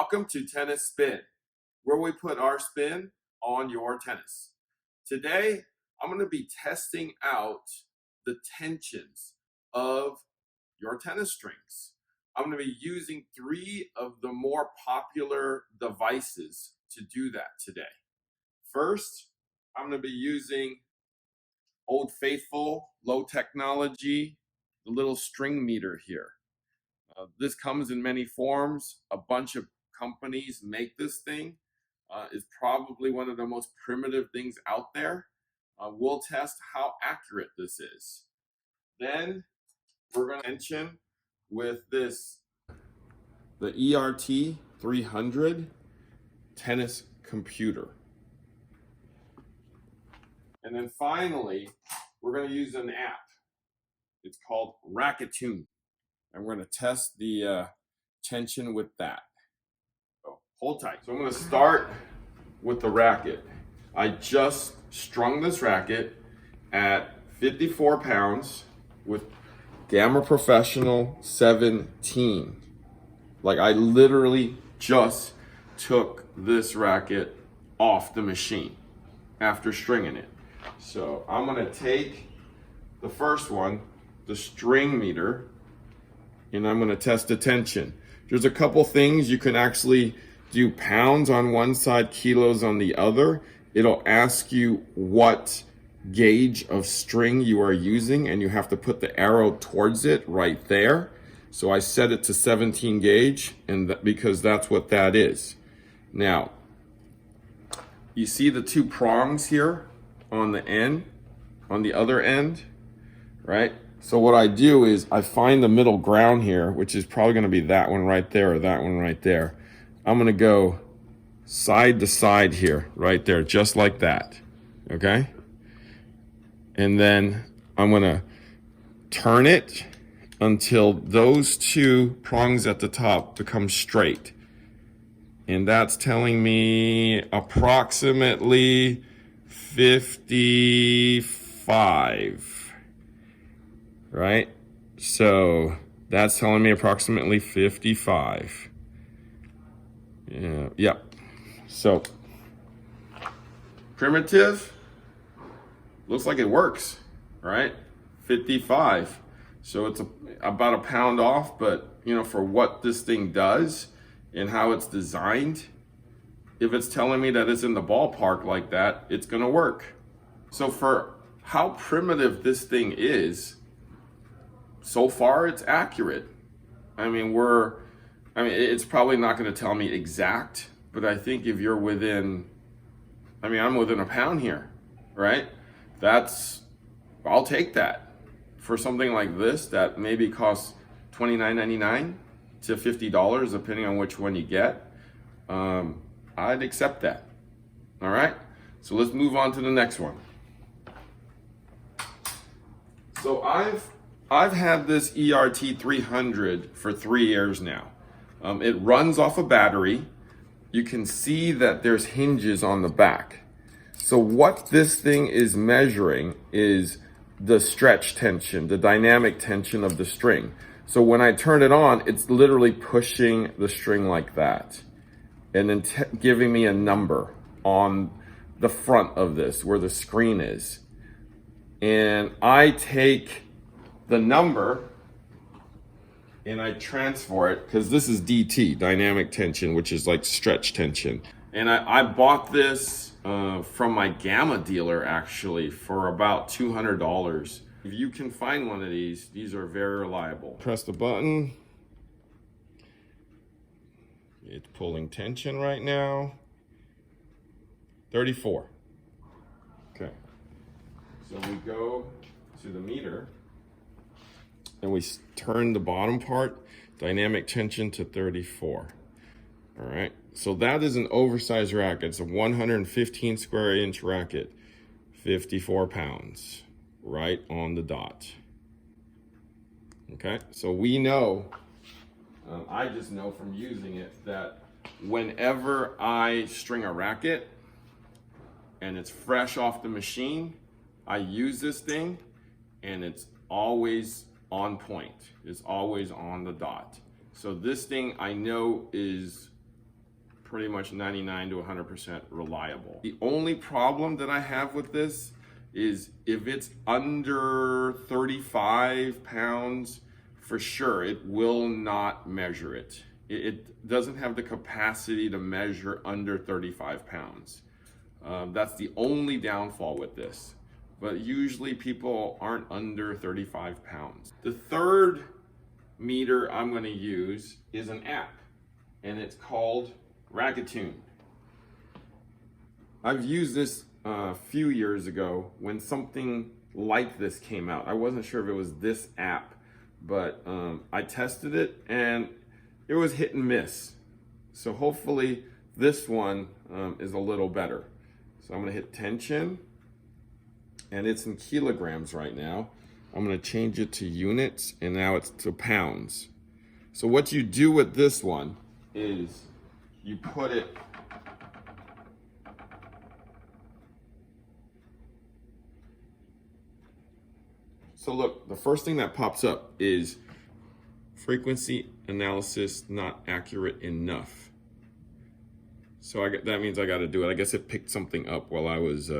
Welcome to Tennis Spin, where we put our spin on your tennis. Today, I'm going to be testing out the tensions of your tennis strings. I'm going to be using 3 of the more popular devices to do that today. First, I'm going to be using Old Faithful, low technology, the little StringMeter here. This comes in many forms. A bunch of companies make this thing. It's probably one of the most primitive things out there. We'll test how accurate this is. Then we're going to mention with this, the ERT 300 tennis computer. And then finally, we're going to use an app. It's called Racket Tune. And we're going to test the tension with that. So hold tight. So I'm going to start with the racket. I just strung this racket at 54 pounds with Gamma Professional 17. Like, I literally just took this racket off the machine after stringing it. So I'm going to take the first one, the StringMeter, and I'm going to test the tension. There's a couple things. You can actually do pounds on one side, kilos on the other. It'll ask you what gauge of string you are using, and you have to put the arrow towards it right there. So I set it to 17 gauge, and because that's what that is. Now, you see the 2 prongs here on the end, on the other end, right? So what I do is I find the middle ground here, which is probably going to be that one right there or that one right there. I'm going to go side to side here, right there, just like that, okay? And then I'm going to turn it until those 2 prongs at the top become straight. And that's telling me approximately 55. Right? So that's telling me approximately 55. Yep. So primitive, looks like it works, right? 55. So it's about a pound off, but you know, for what this thing does and how it's designed, if it's telling me that it's in the ballpark like that, it's gonna work. So for how primitive this thing is, so far it's accurate. I mean, it's probably not going to tell me exact, but I think if you're within, I'm within a pound here, right? I'll take that for something like this that maybe costs $29.99 to $50, depending on which one you get. I'd accept that. All right, so let's move on to the next one. So I've had this ERT 300 for 3 years now. It runs off a battery. You can see that there's hinges on the back. So what this thing is measuring is the stretch tension, the dynamic tension of the string. So when I turn it on, it's literally pushing the string like that, and then giving me a number on the front of this where the screen is. And I take the number and I transfer it, because this is DT, dynamic tension, which is like stretch tension. And I bought this from my Gamma dealer actually for about $200. If you can find one of these are very reliable. Press the button. It's pulling tension right now. 34. Okay. So we go to the meter and we turn the bottom part, dynamic tension, to 34. All right, so that is an oversized racket. It's a 115 square inch racket, 54 pounds, right on the dot. Okay, so we know, I just know from using it, that whenever I string a racket and it's fresh off the machine, I use this thing and it's always on point. It's always on the dot. So this thing I know is pretty much 99 to 100% reliable. The only problem that I have with this is if it's under 35 pounds, for sure, it will not measure it. It doesn't have the capacity to measure under 35 pounds. That's the only downfall with this. But usually people aren't under 35 pounds. The third meter I'm going to use is an app, and it's called Racket Tune. I've used this a few years ago when something like this came out. I wasn't sure if it was this app, but I tested it and it was hit and miss. So hopefully this one is a little better. So I'm going to hit tension, and it's in kilograms right now. I'm going to change it to units, and now it's to pounds. So what you do with this one is you put it so look, the first thing that pops up is frequency analysis not accurate enough. So that means I got to do it. I guess it picked something up while I was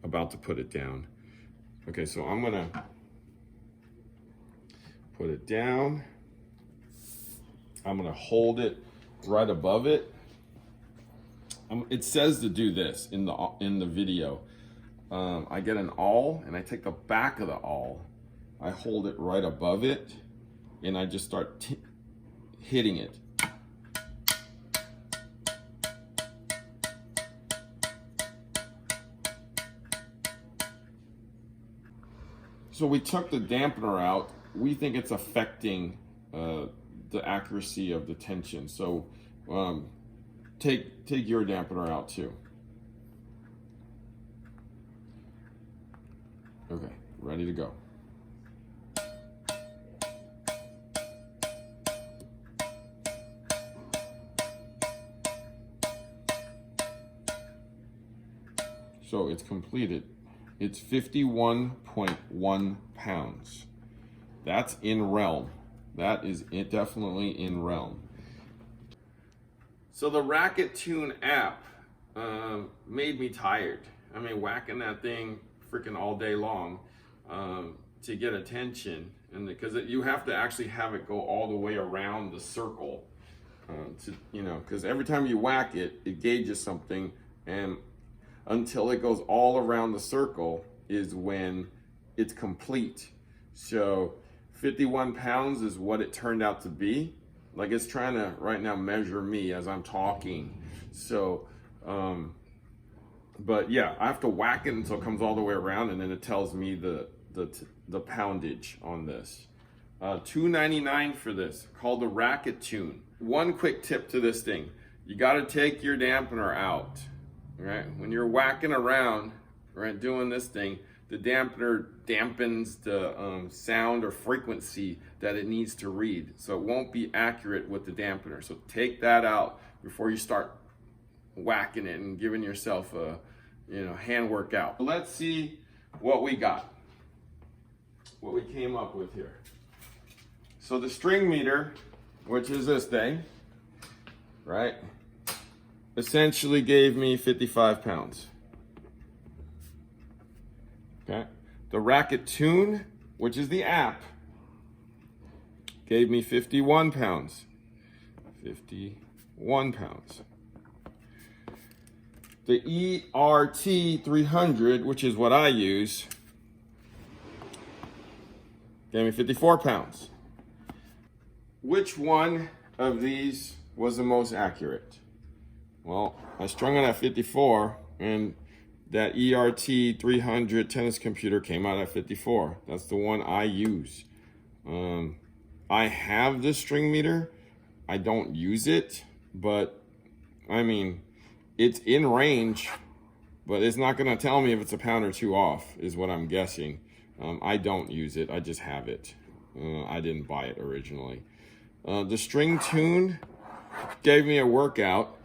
about to put it down. Okay, so I'm gonna put it down. I'm gonna hold it right above it. It says to do this in the video. I get an awl and I take the back of the awl. I hold it right above it, and I just start hitting it. So we took the dampener out. We think it's affecting the accuracy of the tension. So take your dampener out too. Okay, ready to go. So it's completed. It's 51.1 pounds. That's in realm. That is definitely in realm. So the Racket Tune app made me tired. I mean, whacking that thing freaking all day long to get attention, and because you have to actually have it go all the way around the circle, because every time you whack it, it gauges something, and until it goes all around the circle is when it's complete. So 51 pounds is what it turned out to be. Like, it's trying to right now measure me as I'm talking. So, but yeah, I have to whack it until it comes all the way around, and then it tells me the poundage on this. $2.99 for this, called the Racket Tune. One quick tip to this thing: you got to take your dampener out. Right, when you're whacking around, right, doing this thing, the dampener dampens the sound or frequency that it needs to read, so it won't be accurate with the dampener. So take that out before you start whacking it and giving yourself a hand workout. Let's see what we got, what we came up with here. So the StringMeter, which is this thing, right, essentially gave me 55 pounds. Okay. The Racket Tune, which is the app, gave me 51 pounds. 51 pounds. The ERT 300, which is what I use, gave me 54 pounds. Which one of these was the most accurate? Well, I strung it at 54, and that ERT 300 tennis computer came out at 54. That's the one I use. I have this StringMeter. I don't use it, but I mean, it's in range, but it's not gonna tell me if it's a pound or two off, is what I'm guessing. I don't use it, I just have it. I didn't buy it originally. The String Tune gave me a workout,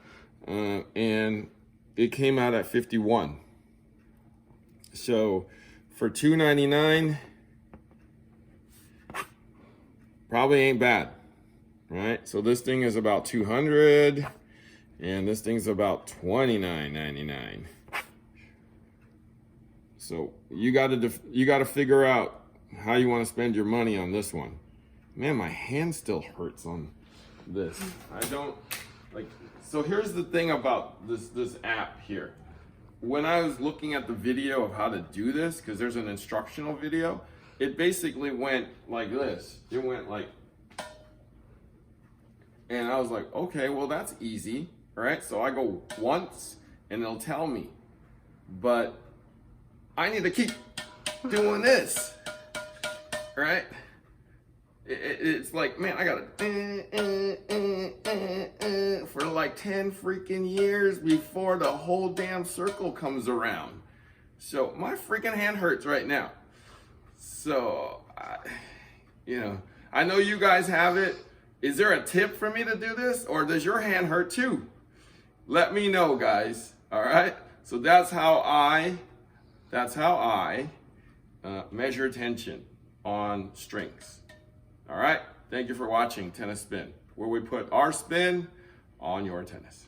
and it came out at 51. So for $2.99, probably ain't bad, right? So this thing is about 200, And this thing's about $29.99. So you gotta figure out how you want to spend your money on this one. Man, my hand still hurts on this. I don't like. So here's the thing about this app here. When I was looking at the video of how to do this, because there's an instructional video, it basically went like this. It went like, and I was like, okay, well that's easy, right? So I go once and it'll tell me, but I need to keep doing this, right? It's like, man, I gotta for like 10 freaking years before the whole damn circle comes around. So my freaking hand hurts right now. So, I know you guys have it. Is there a tip for me to do this, or does your hand hurt too? Let me know, guys. All right. So that's how I measure tension on strings. All right. Thank you for watching Tennis Spin, where we put our spin on your tennis.